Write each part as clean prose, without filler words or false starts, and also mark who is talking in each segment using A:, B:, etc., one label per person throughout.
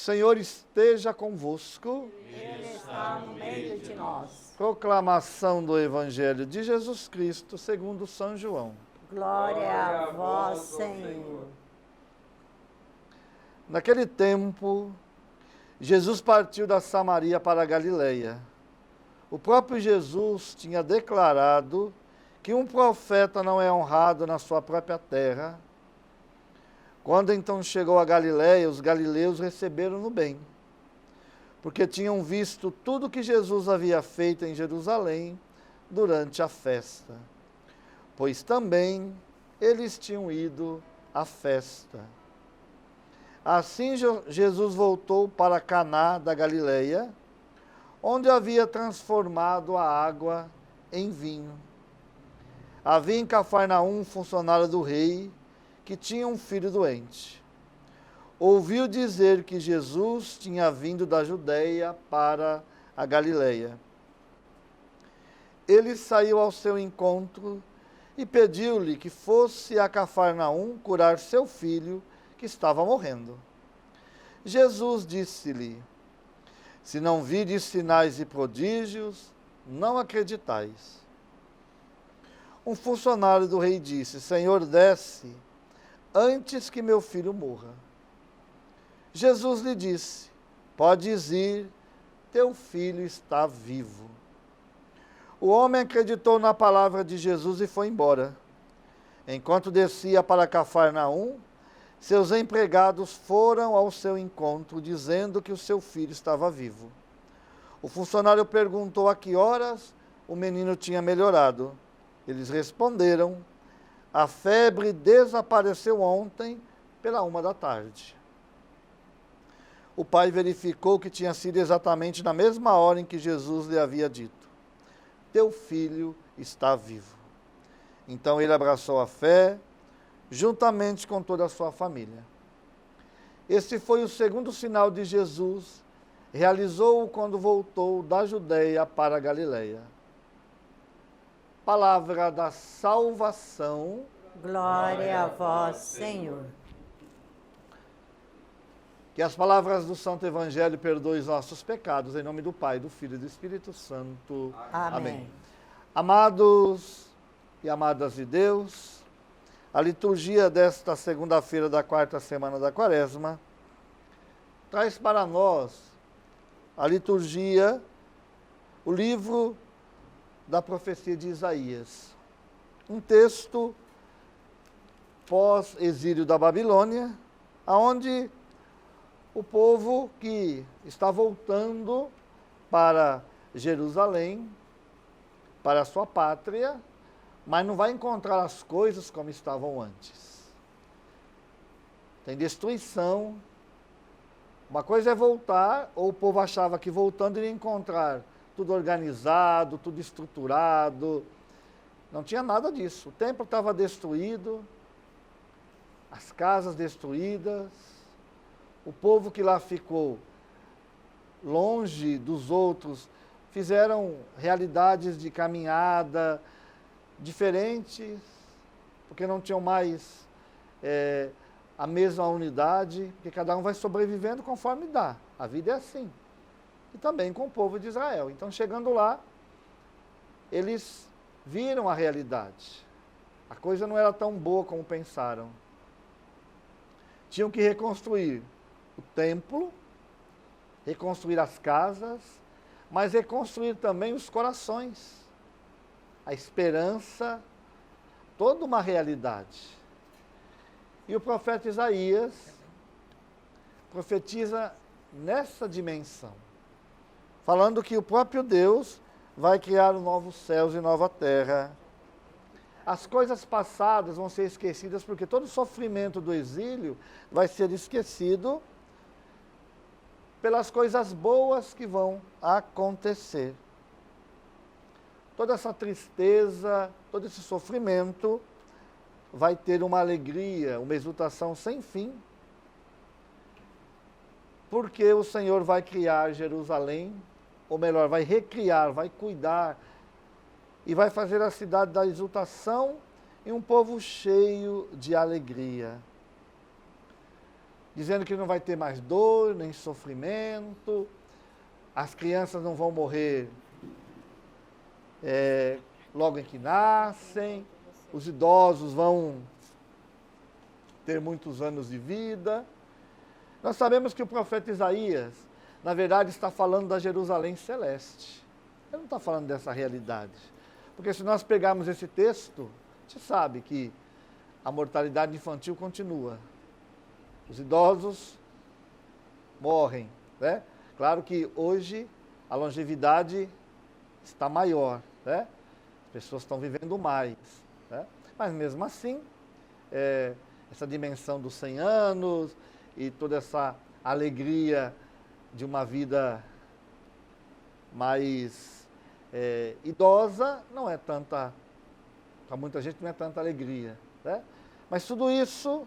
A: Senhor esteja convosco.
B: Ele está no meio de nós.
A: Proclamação do Evangelho de Jesus Cristo segundo São João.
B: Glória a vós, Senhor.
A: Naquele tempo, Jesus partiu da Samaria para a Galileia. O próprio Jesus tinha declarado que um profeta não é honrado na sua própria terra. Quando então chegou a Galileia, os galileus receberam-no bem, porque tinham visto tudo que Jesus havia feito em Jerusalém durante a festa, pois também eles tinham ido à festa. Assim Jesus voltou para Caná da Galileia, onde havia transformado a água em vinho. Havia em Cafarnaum um funcionário do rei que tinha um filho doente. Ouviu dizer que Jesus tinha vindo da Judeia para a Galileia. Ele saiu ao seu encontro e pediu-lhe que fosse a Cafarnaum curar seu filho, que estava morrendo. Jesus disse-lhe: se não vides sinais e prodígios, não acreditais. Um funcionário do rei disse: Senhor, desce, antes que meu filho morra. Jesus lhe disse: podes ir, teu filho está vivo. O homem acreditou na palavra de Jesus e foi embora. Enquanto descia para Cafarnaum, seus empregados foram ao seu encontro, dizendo que o seu filho estava vivo. O funcionário perguntou a que horas o menino tinha melhorado. Eles responderam: a febre desapareceu ontem pela 13h. O pai verificou que tinha sido exatamente na mesma hora em que Jesus lhe havia dito: teu filho está vivo. Então ele abraçou a fé, juntamente com toda a sua família. Este foi o segundo sinal de Jesus, realizou-o quando voltou da Judeia para a Galileia. Palavra da salvação.
B: Glória a vós, Senhor.
A: Que as palavras do Santo Evangelho perdoem os nossos pecados, em nome do Pai, do Filho e do Espírito Santo.
B: Amém.
A: Amados e amadas de Deus, a liturgia desta segunda-feira da quarta semana da Quaresma traz para nós a liturgia, o livro da profecia de Isaías. Um texto pós-exílio da Babilônia, onde o povo que está voltando para Jerusalém, para a sua pátria, mas não vai encontrar as coisas como estavam antes. Tem destruição. Uma coisa é voltar, ou o povo achava que voltando iria encontrar tudo organizado, tudo estruturado. Não tinha nada disso. O templo estava destruído, as casas destruídas, o povo que lá ficou longe dos outros fizeram realidades de caminhada diferentes, porque não tinham mais a mesma unidade, porque cada um vai sobrevivendo conforme dá. A vida é assim. E também com o povo de Israel. Então, chegando lá, eles viram a realidade. A coisa não era tão boa como pensaram. Tinham que reconstruir o templo, reconstruir as casas, mas reconstruir também os corações, a esperança, toda uma realidade. E o profeta Isaías profetiza nessa dimensão, falando que o próprio Deus vai criar novos céus e nova terra. As coisas passadas vão ser esquecidas, porque todo o sofrimento do exílio vai ser esquecido pelas coisas boas que vão acontecer. Toda essa tristeza, todo esse sofrimento vai ter uma alegria, uma exultação sem fim, porque o Senhor vai criar Jerusalém, ou melhor, vai recriar, vai cuidar, e vai fazer a cidade da exultação e um povo cheio de alegria. dizendo que não vai ter mais dor, nem sofrimento, as crianças não vão morrer logo em que nascem, os idosos vão ter muitos anos de vida. Nós sabemos que o profeta Isaías, na verdade, está falando da Jerusalém celeste. Ele não está falando dessa realidade. Porque se nós pegarmos esse texto, a gente sabe que a mortalidade infantil continua. Os idosos morrem, né? Claro que hoje a longevidade está maior, né? As pessoas estão vivendo mais, né? Mas mesmo assim, essa dimensão dos 100 anos e toda essa alegria de uma vida mais idosa, não é tanta, para muita gente não é tanta alegria, né? Mas tudo isso,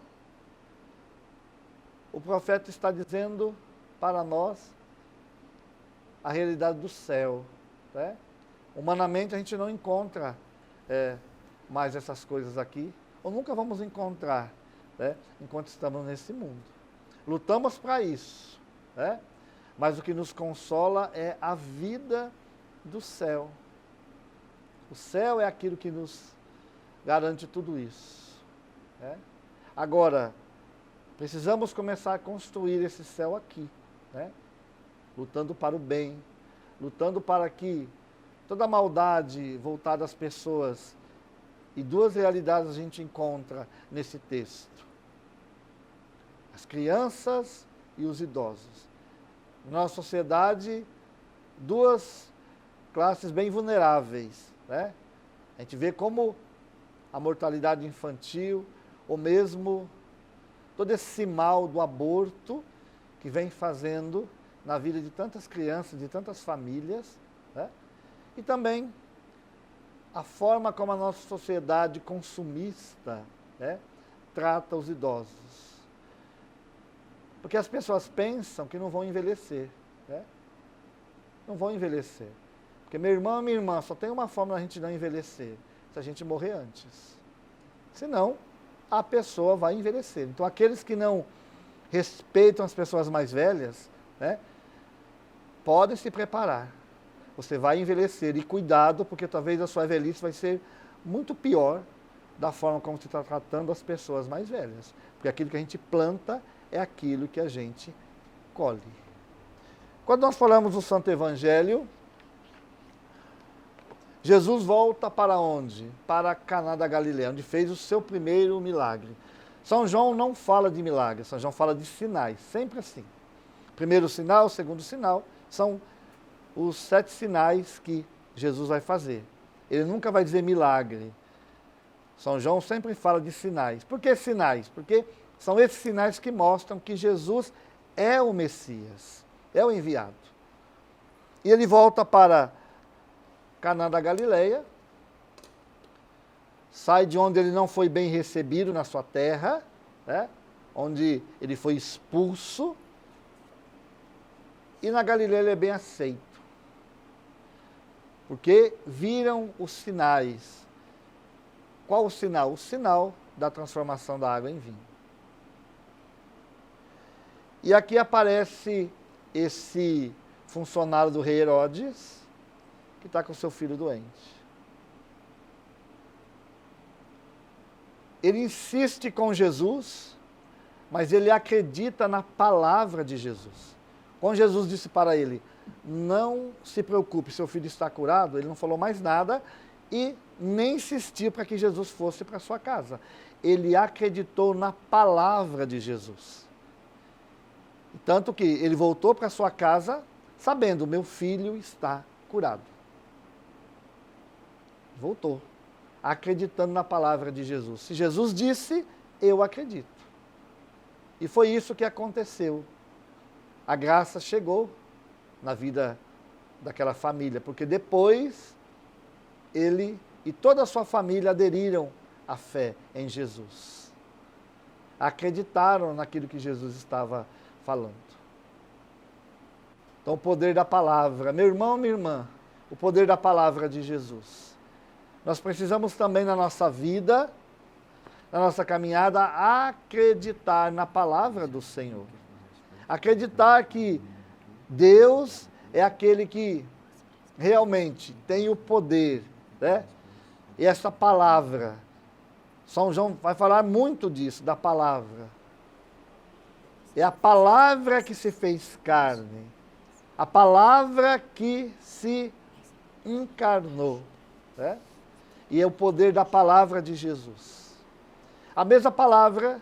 A: o profeta está dizendo para nós a realidade do céu, né? Humanamente a gente não encontra mais essas coisas aqui, ou nunca vamos encontrar, né, enquanto estamos nesse mundo. Lutamos para isso, né? Mas o que nos consola é a vida do céu. O céu é aquilo que nos garante tudo isso, né? Agora, precisamos começar a construir esse céu aqui, né? Lutando para o bem, lutando para que toda a maldade voltada às pessoas, e duas realidades a gente encontra nesse texto: as crianças e os idosos. Na nossa sociedade, duas classes bem vulneráveis, né? A gente vê como a mortalidade infantil, ou mesmo todo esse mal do aborto que vem fazendo na vida de tantas crianças, de tantas famílias, né? E também a forma como a nossa sociedade consumista, né, trata os idosos. Porque as pessoas pensam que não vão envelhecer, né? Não vão envelhecer. Porque meu irmão e minha irmã, só tem uma forma da gente não envelhecer: se a gente morrer antes. Senão, a pessoa vai envelhecer. Então, aqueles que não respeitam as pessoas mais velhas, né, podem se preparar. Você vai envelhecer, e cuidado, porque talvez a sua velhice vai ser muito pior da forma como você está tratando as pessoas mais velhas. Porque aquilo que a gente planta é aquilo que a gente colhe. Quando nós falamos do Santo Evangelho, Jesus volta para onde? Para Caná da Galileia, onde fez o seu primeiro milagre. São João não fala de milagres, São João fala de sinais, sempre assim. Primeiro sinal, segundo sinal, são os 7 sinais que Jesus vai fazer. Ele nunca vai dizer milagre. São João sempre fala de sinais. Por que sinais? Porque são esses sinais que mostram que Jesus é o Messias, é o enviado. E ele volta para Caná da Galileia, sai de onde ele não foi bem recebido na sua terra, né, onde ele foi expulso, e na Galileia ele é bem aceito. Porque viram os sinais. Qual o sinal? O sinal da transformação da água em vinho. E aqui aparece esse funcionário do rei Herodes, que está com seu filho doente. Ele insiste com Jesus, mas ele acredita na palavra de Jesus. Quando Jesus disse para ele: não se preocupe, seu filho está curado, ele não falou mais nada e nem insistiu para que Jesus fosse para sua casa. Ele acreditou na palavra de Jesus. Tanto que ele voltou para sua casa sabendo: meu filho está curado. Voltou, acreditando na palavra de Jesus. Se Jesus disse, eu acredito. E foi isso que aconteceu. A graça chegou na vida daquela família, porque depois ele e toda a sua família aderiram à fé em Jesus. Acreditaram naquilo que Jesus estava falando. Então, o poder da palavra. Meu irmão, minha irmã, o poder da palavra de Jesus. Nós precisamos também na nossa vida na nossa caminhada, acreditar na palavra do Senhor. Acreditar que Deus é aquele que realmente tem o poder, né? E essa palavra, São João vai falar muito disso, da palavra. É a palavra que se fez carne, a palavra que se encarnou, né? E é o poder da palavra de Jesus. A mesma palavra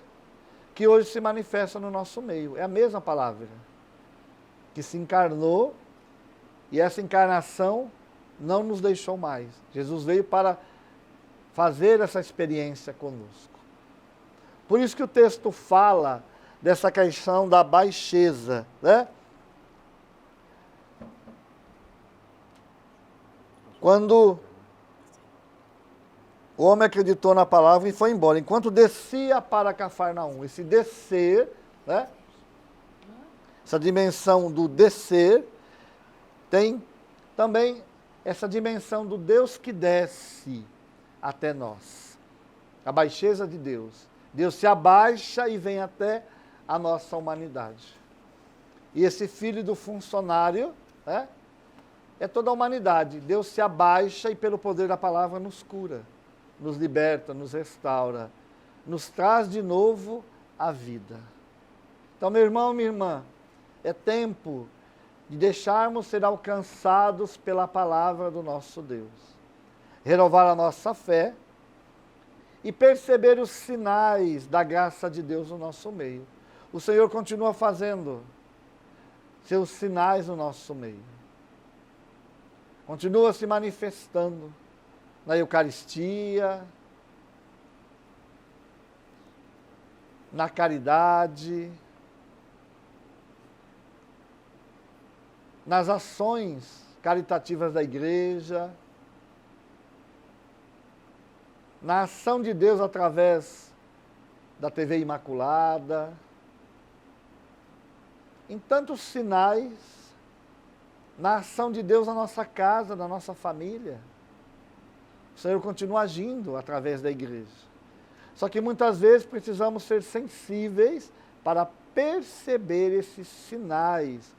A: que hoje se manifesta no nosso meio, é a mesma palavra que se encarnou, e essa encarnação não nos deixou mais. Jesus veio para fazer essa experiência conosco. Por isso que o texto fala dessa questão da baixeza, né? Quando o homem acreditou na palavra e foi embora, enquanto descia para Cafarnaum. Esse descer, né? Essa dimensão do descer, tem também essa dimensão do Deus que desce até nós. A baixeza de Deus. Deus se abaixa e vem até a nossa humanidade. E esse filho do funcionário, né, é toda a humanidade. Deus se abaixa e pelo poder da palavra nos cura, nos liberta, nos restaura, nos traz de novo a vida. Então, meu irmão, minha irmã, é tempo de deixarmos ser alcançados pela palavra do nosso Deus. Renovar a nossa fé e perceber os sinais da graça de Deus no nosso meio. O Senhor continua fazendo seus sinais no nosso meio. Continua se manifestando na Eucaristia, na caridade, nas ações caritativas da igreja, na ação de Deus através da TV Imaculada, em tantos sinais, na ação de Deus na nossa casa, na nossa família. O Senhor continua agindo através da igreja. Só que muitas vezes precisamos ser sensíveis para perceber esses sinais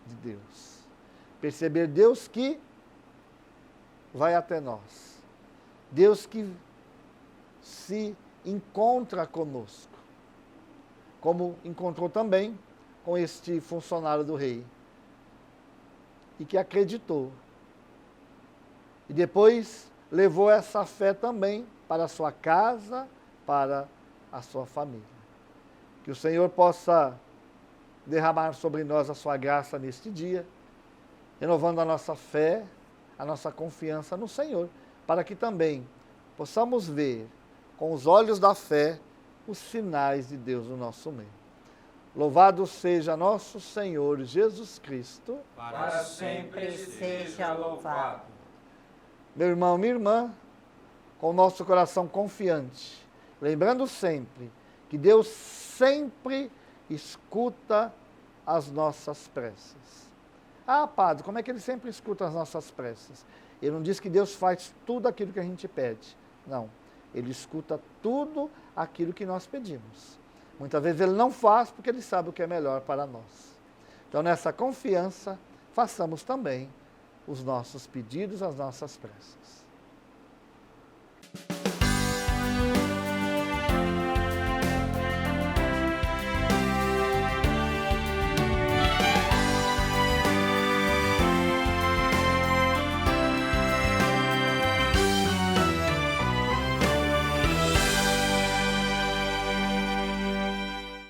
A: de Deus. Perceber Deus que vai até nós. Deus que se encontra conosco. Como encontrou também com este funcionário do rei. E que acreditou. E depois levou essa fé também para a sua casa, para a sua família. Que o Senhor possa derramar sobre nós a sua graça neste dia, renovando a nossa fé, a nossa confiança no Senhor, para que também possamos ver com os olhos da fé os sinais de Deus no nosso meio. Louvado seja nosso Senhor Jesus Cristo.
B: Para sempre seja louvado.
A: Meu irmão, minha irmã, com o nosso coração confiante, lembrando sempre que Deus sempre escuta as nossas preces. Ah, padre, como é que Ele sempre escuta as nossas preces? Ele não diz que Deus faz tudo aquilo que a gente pede. Não, Ele escuta tudo aquilo que nós pedimos. Muitas vezes Ele não faz porque Ele sabe o que é melhor para nós. Então, nessa confiança, façamos também os nossos pedidos, as nossas preces.